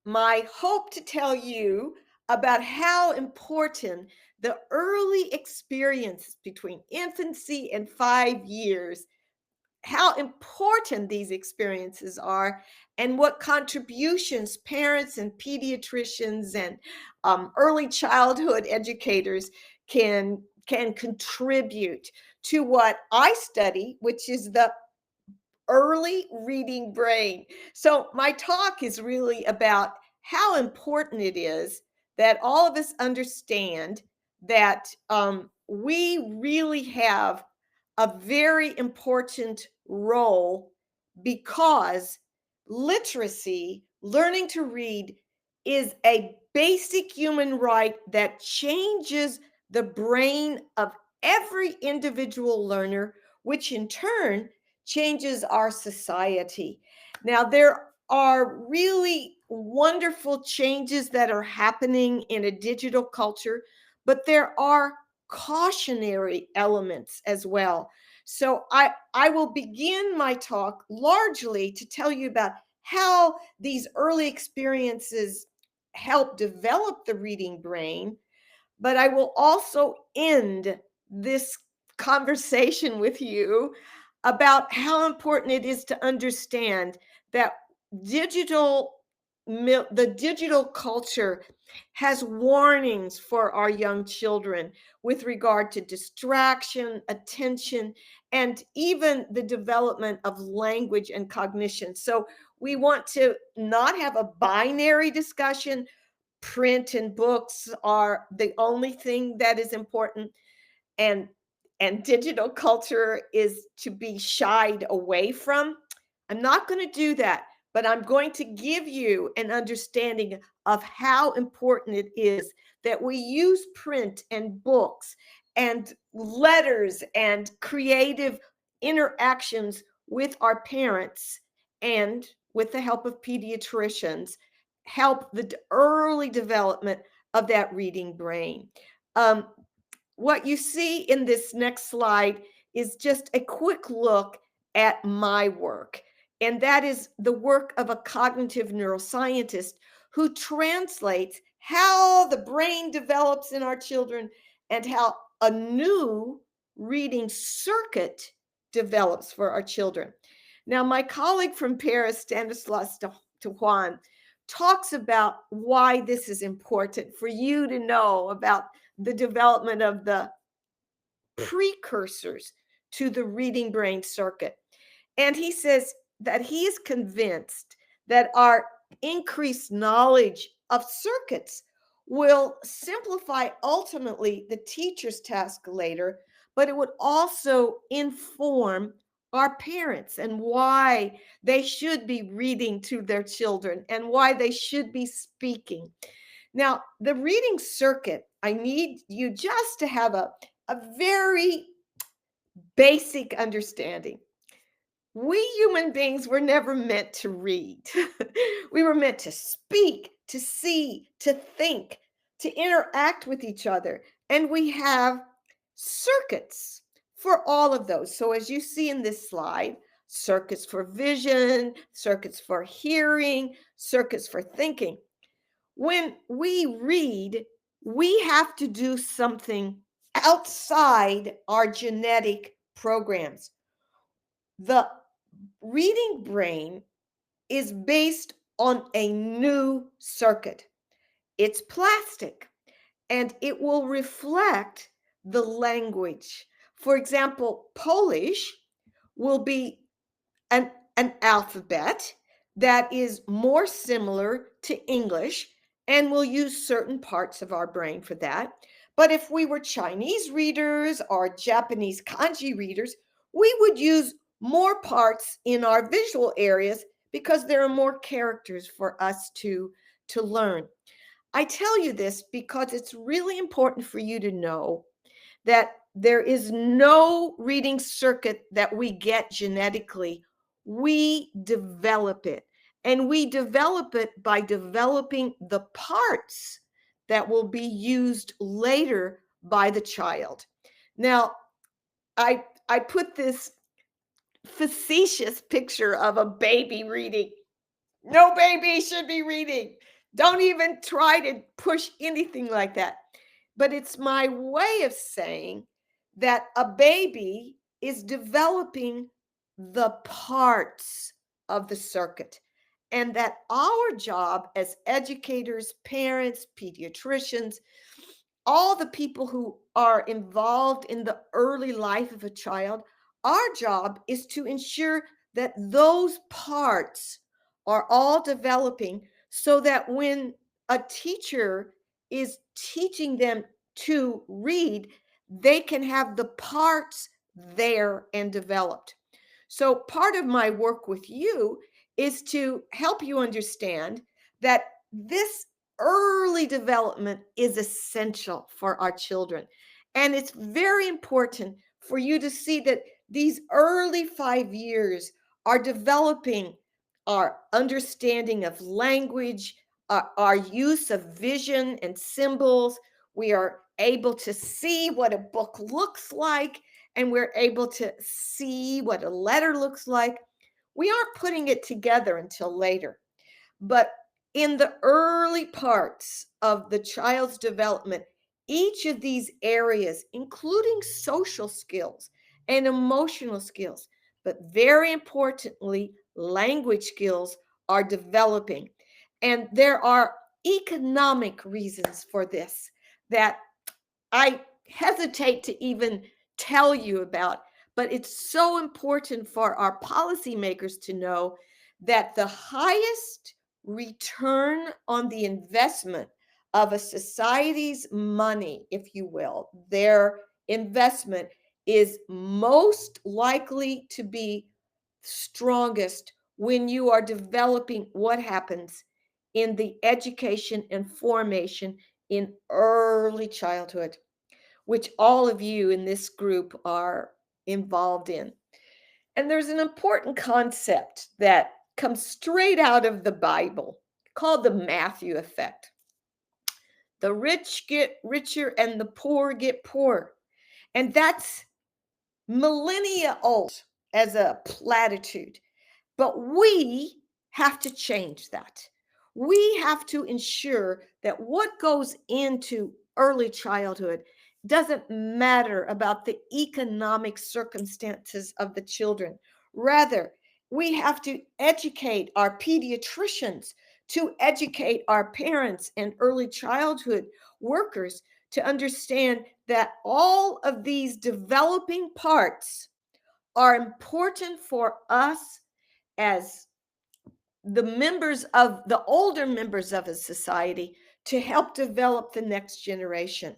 my hope to tell you about how important the early experience between infancy and 5 years, how important these experiences are, and what contributions parents and pediatricians and early childhood educators can contribute to what I study, which is the early reading brain. So, my talk is really about how important it is that all of us understand that we really have a very important role because literacy, learning to read, is a basic human right that changes the brain of every individual learner, which in turn changes our society. Now, there are really wonderful changes that are happening in a digital culture, but there are cautionary elements as well. So I will begin my talk largely to tell you about how these early experiences help develop the reading brain, but I will also end this conversation with you about how important it is to understand that digital the digital culture has warnings for our young children with regard to distraction, attention, and even the development of language and cognition. So we want to not have a binary discussion. Print and books are the only thing that is important, and digital culture is to be shied away from. I'm not going to do that, but I'm going to give you an understanding of how important it is that we use print and books and letters and creative interactions with our parents, and with the help of pediatricians, help the early development of that reading brain. Um, what you see in this next slide is just a quick look at my work, and that is the work of a cognitive neuroscientist who translates how the brain develops in our children and how a new reading circuit develops for our children. Now, my colleague from Paris, Stanislas Dehaene, talks about why this is important for you to know about the development of the precursors to the reading brain circuit. And he says that he is convinced that our increased knowledge of circuits will simplify ultimately the teacher's task later, but it would also inform our parents and why they should be reading to their children and why they should be speaking. Now, the reading circuit, I need you just to have a very basic understanding. We human beings were never meant to read. We were meant to speak, to see, to think, to interact with each other. And we have circuits for all of those. So, as you see in this slide, circuits for vision, circuits for hearing, circuits for thinking. When we read, we have to do something outside our genetic programs. The reading brain is based on a new circuit. It's plastic and it will reflect the language. For example, Polish will be an alphabet that is more similar to English, and we'll use certain parts of our brain for that. But if we were Chinese readers or Japanese kanji readers, we would use more parts in our visual areas because there are more characters for us to learn. I tell you this because it's really important for you to know that there is no reading circuit that we get genetically. We develop it, and we develop it by developing the parts that will be used later by the child. Now, I put this facetious picture of a baby reading. No baby should be reading. Don't even try to push anything like that. But it's my way of saying that a baby is developing the parts of the circuit, and that our job as educators, parents, pediatricians, all the people who are involved in the early life of a child, our job is to ensure that those parts are all developing so that when a teacher is teaching them to read, they can have the parts there and developed. So, part of my work with you is to help you understand that this early development is essential for our children. And it's very important for you to see that these early 5 years are developing our understanding of language, our use of vision and symbols. We are able to see what a book looks like, and we're able to see what a letter looks like. We aren't putting it together until later. But in the early parts of the child's development, each of these areas, including social skills and emotional skills, but very importantly, language skills, are developing. And there are economic reasons for this that I hesitate to even tell you about, but it's so important for our policymakers to know that the highest return on the investment of a society's money, if you will, their investment is most likely to be strongest when you are developing what happens in the education and formation in early childhood, which all of you in this group are involved in. And there's an important concept that comes straight out of the Bible called the Matthew effect. The rich get richer and the poor get poorer. And that's millennia old as a platitude. But we have to change that. We have to ensure that what goes into early childhood doesn't matter about the economic circumstances of the children. Rather, we have to educate our pediatricians, to educate our parents and early childhood workers to understand that all of these developing parts are important for us as the older members of a society to help develop the next generation.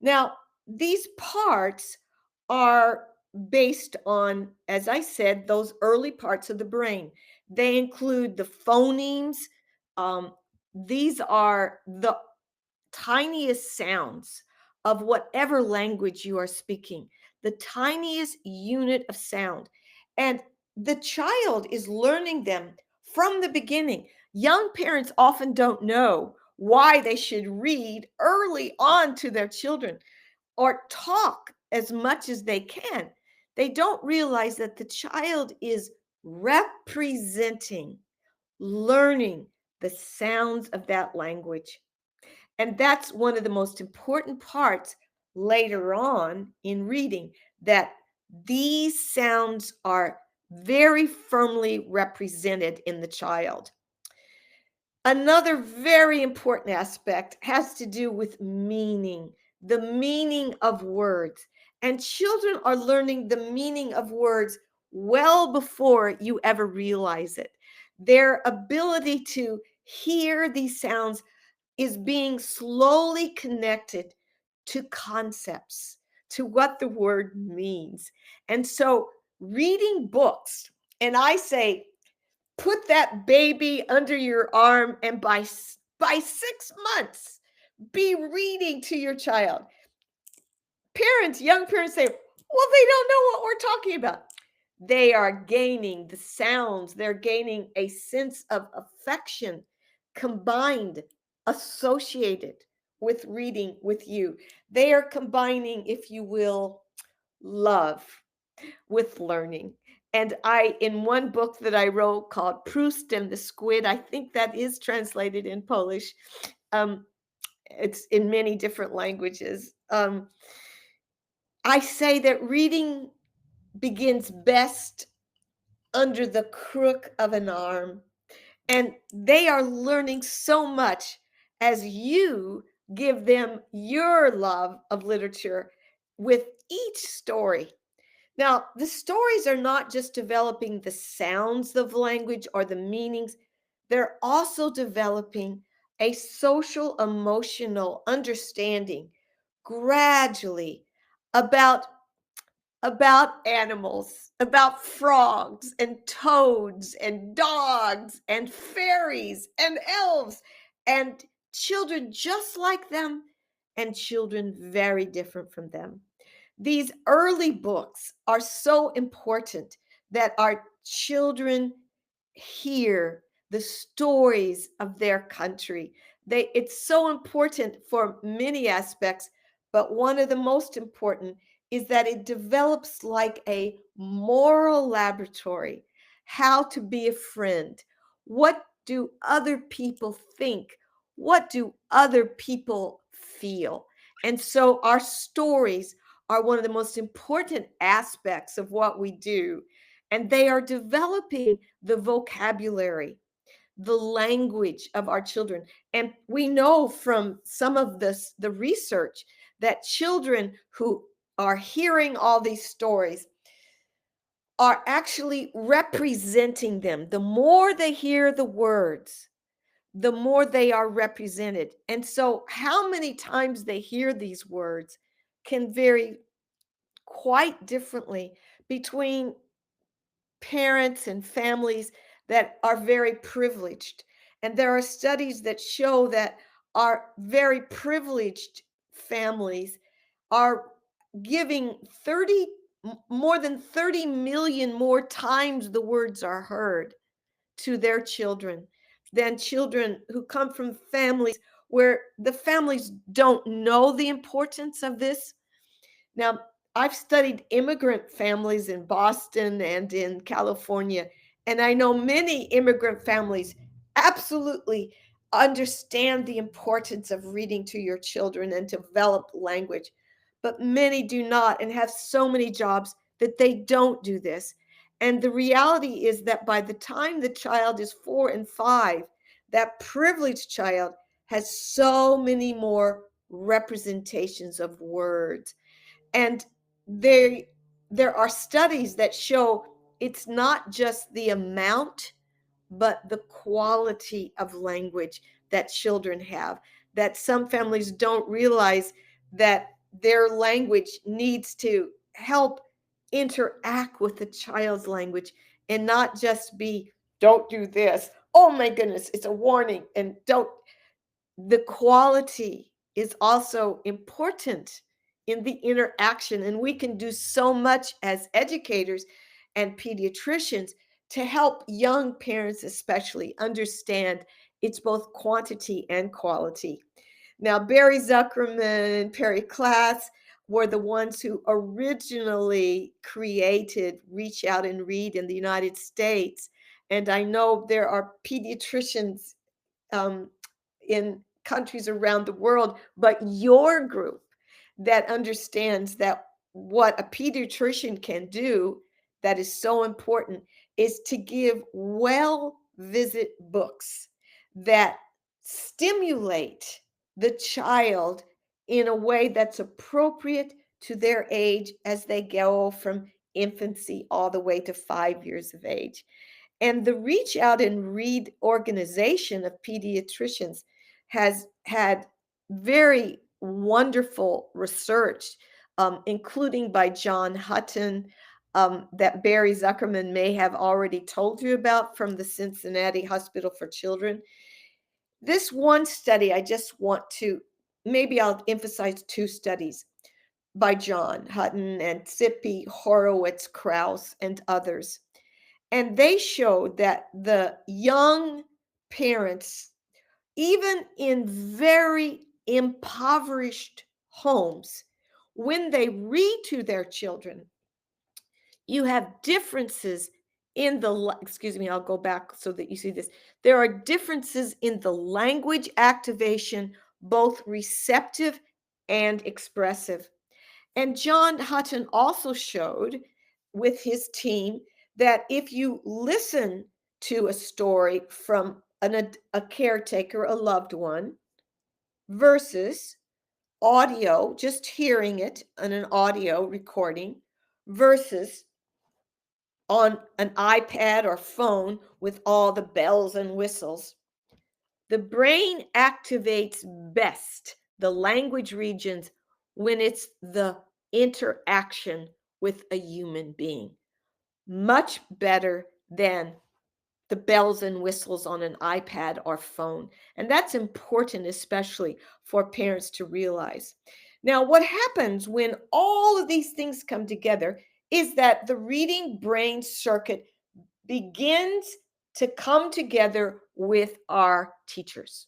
Now, these parts are based on, as I said, those early parts of the brain. They include the phonemes. Um, these are the tiniest sounds of whatever language you are speaking, the tiniest unit of sound. And the child is learning them from the beginning. Young parents often don't know why they should read early on to their children or talk as much as they can. They don't realize that the child is representing, learning the sounds of that language. And that's one of the most important parts later on in reading, that these sounds are very firmly represented in the child. Another very important aspect has to do with meaning, the meaning of words. And children are learning the meaning of words well before you ever realize it. Their ability to hear these sounds is being slowly connected to concepts, to what the word means. And so, reading books, and I say, put that baby under your arm, and by 6 months, be reading to your child. Parents, young parents say, well, they don't know what we're talking about. They are gaining the sounds, they're gaining a sense of affection combined, associated with reading with you. They are combining, if you will, love with learning. And in one book that I wrote called Proust and the Squid, I think that is translated in Polish. Um, it's in many different languages. I say that reading begins best under the crook of an arm. And they are learning so much as you give them your love of literature with each story. Now, the stories are not just developing the sounds of language or the meanings, they're also developing a social emotional understanding gradually about animals, about frogs and toads and dogs and fairies and elves and children just like them and children very different from them. These early books are so important that our children hear the stories of their country. It's so important for many aspects, but one of the most important is that it develops like a moral laboratory. How to be a friend. What do other people think? What do other people feel? And so our stories are one of the most important aspects of what we do. And they are developing the vocabulary, the language of our children. And we know from some of the research that children who are hearing all these stories are actually representing them. The more they hear the words, the more they are represented. And so, how many times they hear these words can vary quite differently between parents and families that are very privileged. And there are studies that show that our very privileged families are giving more than 30 million more times the words are heard to their children than children who come from families where the families don't know the importance of this. Now, I've studied immigrant families in Boston and in California, and I know many immigrant families absolutely understand the importance of reading to your children and develop language, but many do not and have so many jobs that they don't do this. And the reality is that by the time the child is 4 and 5, that privileged child has so many more representations of words. And they there are studies that show it's not just the amount, but the quality of language that children have. That some families don't realize that their language needs to help interact with the child's language and not just be, don't do this. Oh my goodness, it's a warning. And don't, the quality is also important in the interaction. And we can do so much as educators and pediatricians to help young parents, especially, understand it's both quantity and quality. Now, Barry Zuckerman and Perry Klass were the ones who originally created Reach Out and Read in the United States. And I know there are pediatricians in countries around the world, but your group that understands that what a pediatrician can do that is so important is to give well visit books that stimulate the child in a way that's appropriate to their age as they go from infancy all the way to 5 years of age. And the Reach Out and Read organization of pediatricians has had very wonderful research, including by John Hutton, that Barry Zuckerman may have already told you about from the Cincinnati Hospital for Children. This one study, I just want to, maybe I'll emphasize two studies by John Hutton and Sippy, Horowitz, Krauss, and others. And they showed that the young parents, even in very impoverished homes, when they read to their children, you have differences in excuse me, I'll go back so that you see this. There are differences in the language activation, both receptive and expressive. And John Hutton also showed with his team that if you listen to a story from a caretaker, a loved one, versus audio, just hearing it on an audio recording, versus on an iPad or phone with all the bells and whistles, the brain activates best the language regions when it's the interaction with a human being, much better than the bells and whistles on an iPad or phone. And that's important, especially for parents to realize. Now, what happens when all of these things come together is that the reading brain circuit begins to come together with our teachers.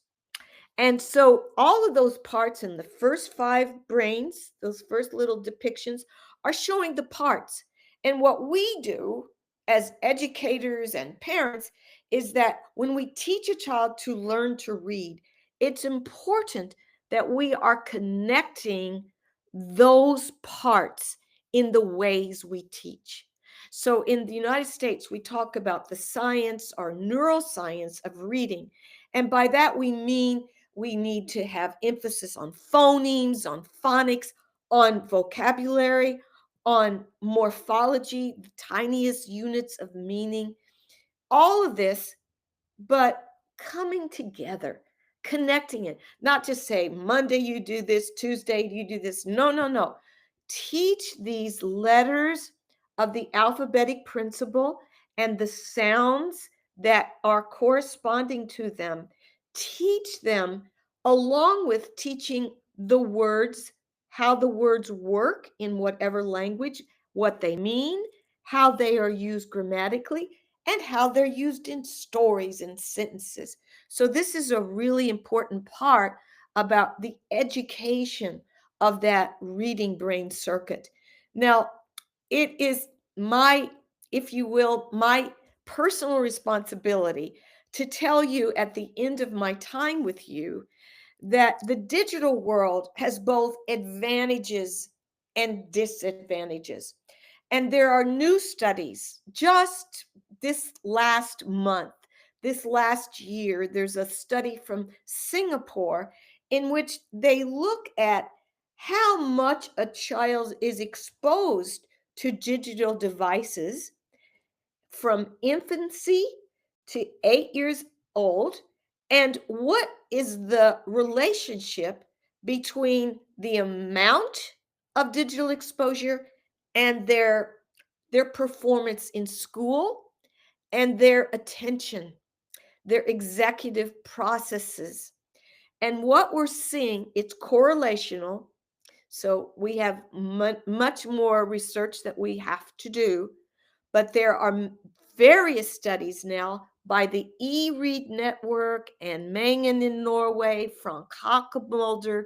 And so all of those parts in the first 5 brains, those first little depictions, are showing the parts. And what we do as educators and parents is that when we teach a child to learn to read, it's important that we are connecting those parts in the ways we teach. So in the United States, we talk about the science or neuroscience of reading. And by that, we mean we need to have emphasis on phonemes, on phonics, on vocabulary, on morphology, the tiniest units of meaning, all of this, but coming together, connecting it, not just say Monday you do this, Tuesday you do this. No, no, no. Teach these letters of the alphabetic principle and the sounds that are corresponding to them. Teach them along with teaching the words, how the words work in whatever language, what they mean, how they are used grammatically, and how they're used in stories and sentences. So this is a really important part about the education of that reading brain circuit. Now, it is my, if you will, my personal responsibility to tell you at the end of my time with you that the digital world has both advantages and disadvantages. And there are new studies just this last month, this last year. There's a study from Singapore in which they look at how much a child is exposed to digital devices from infancy to 8 years old, and what is the relationship between the amount of digital exposure and their performance in school and their attention, their executive processes. And what we're seeing, it's correlational. So we have much more research that we have to do, but there are various studies now by the E-Read Network and Mangen in Norway, Frank Hackemulder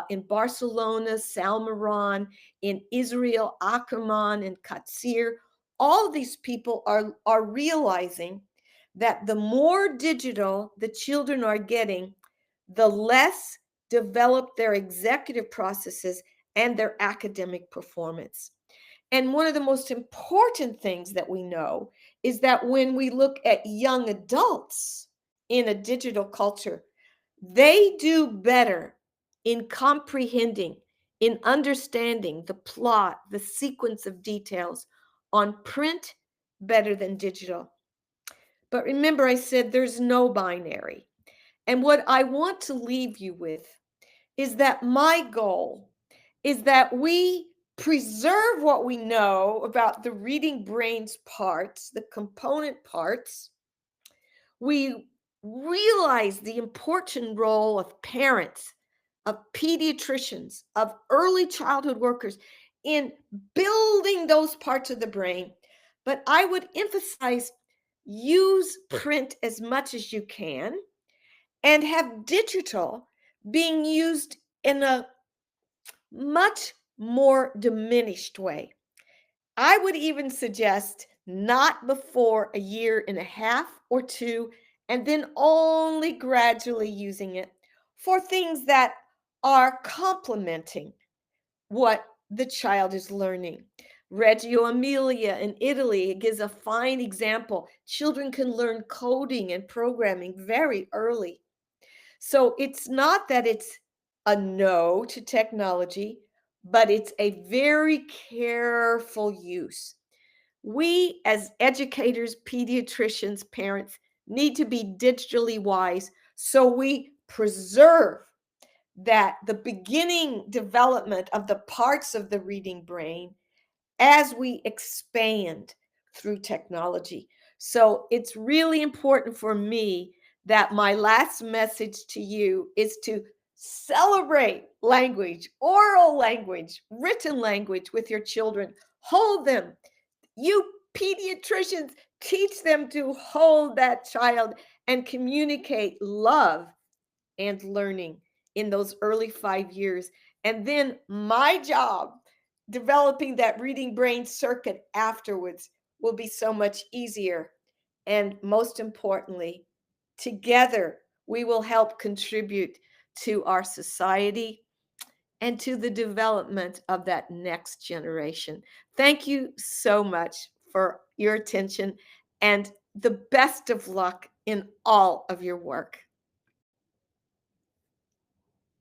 in Barcelona, Salmiran in Israel, Ackerman and Katsir. All these people are realizing that the more digital the children are getting, the less developed their executive processes and their academic performance. And one of the most important things that we know is that when we look at young adults in a digital culture, they do better in comprehending, in understanding the plot, the sequence of details on print better than digital. But remember, I said there's no binary. And what I want to leave you with is that my goal is that we preserve what we know about the reading brain's parts, the component parts. We realize the important role of parents, of pediatricians, of early childhood workers in building those parts of the brain. But I would emphasize use print as much as you can and have digital being used in a much more diminished way. I would even suggest not before a year and a half or two, and then only gradually using it for things that are complementing what the child is learning. Reggio Emilia in Italy gives a fine example. Children can learn coding and programming very early. So it's not that it's a no to technology, but it's a very careful use. We, as educators, pediatricians, parents, need to be digitally wise so we preserve that the beginning development of the parts of the reading brain as we expand through technology. So it's really important for me that my last message to you is to celebrate language, oral language, written language with your children. Hold them. You pediatricians, teach them to hold that child and communicate love and learning in those early 5 years. And then my job, developing that reading brain circuit afterwards, will be so much easier. And most importantly, together we will help contribute to our society and to the development of that next generation. Thank you so much for your attention and the best of luck in all of your work.